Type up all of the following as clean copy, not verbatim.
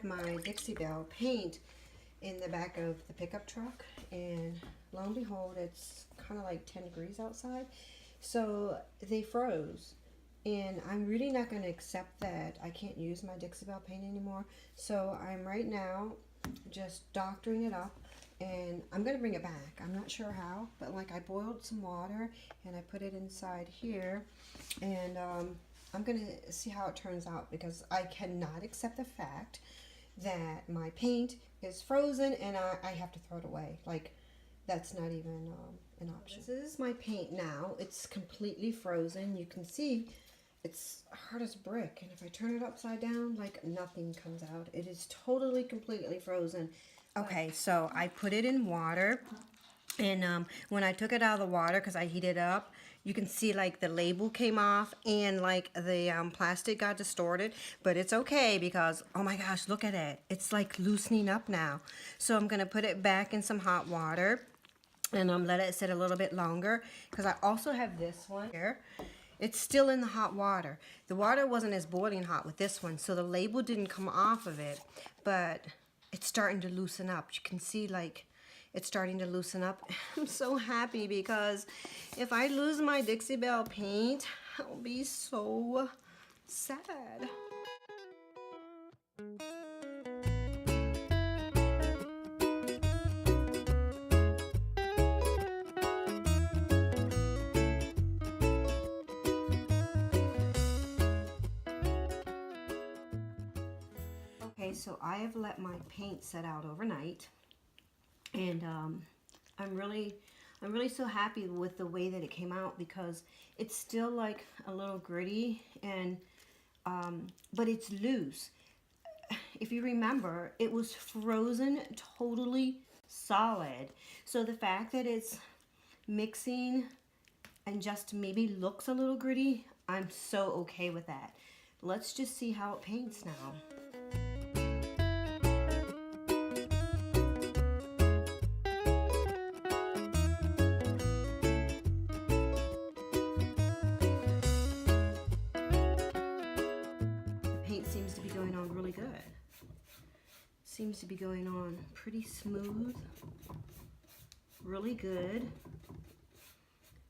my Dixie Belle paint in the back of the pickup truck, and lo and behold, it's kind of like 10 degrees outside, so they froze. And I'm really not going to accept that I can't use my Dixie Belle paint anymore. So I'm right now just doctoring it up, and I'm going to bring it back. I'm not sure how, but like I boiled some water and I put it inside here, and I'm going to see how it turns out, because I cannot accept the fact that my paint is frozen and I have to throw it away. Like, that's not even an option. This is my paint now. It's completely frozen. You can see it's hard as brick, and if I turn it upside down, like, nothing comes out. It is totally, completely frozen. Okay, so I put it in water, and when I took it out of the water, because I heated it up, you can see like the label came off, and like the plastic got distorted, but it's okay because, oh my gosh, look at it. It's like loosening up now. So I'm gonna put it back in some hot water and let it sit a little bit longer, because I also have this one here. It's still in the hot water. The water wasn't as boiling hot with this one, so the label didn't come off of it, but it's starting to loosen up. You can see like it's starting to loosen up. I'm so happy, because if I lose my Dixie Belle paint, I'll be so sad. Okay, so I have let my paint set out overnight, and I'm really so happy with the way that it came out, because it's still like a little gritty, and but it's loose. If you remember, it was frozen totally solid, so the fact that it's mixing and just maybe looks a little gritty, I'm so okay with that. Let's just see how it paints now. Seems to be going on really good. Seems to be going on pretty smooth, really good.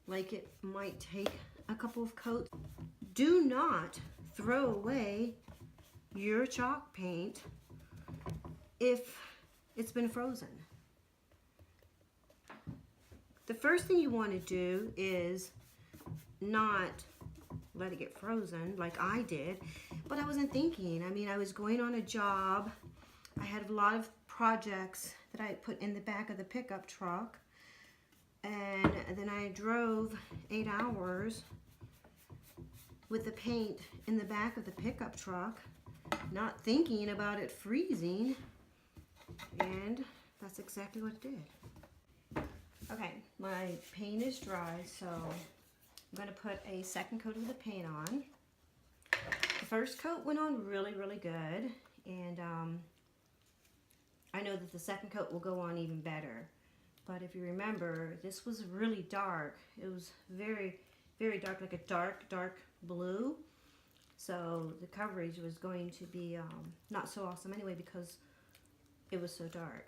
Like it might take a couple of coats. Do not throw away your chalk paint if it's been frozen. The first thing you want to do is not let it get frozen like I did, but I wasn't thinking. I mean, I was going on a job. I had a lot of projects that I put in the back of the pickup truck, and then I drove 8 hours with the paint in the back of the pickup truck, not thinking about it freezing, and that's exactly what it did. Okay, my paint is dry, so I'm going to put a second coat of the paint on. The first coat went on really, really good, and I know that the second coat will go on even better. But if you remember, this was really dark. It was very, very dark, like a dark, dark blue. So the coverage was going to be not so awesome anyway, because it was so dark.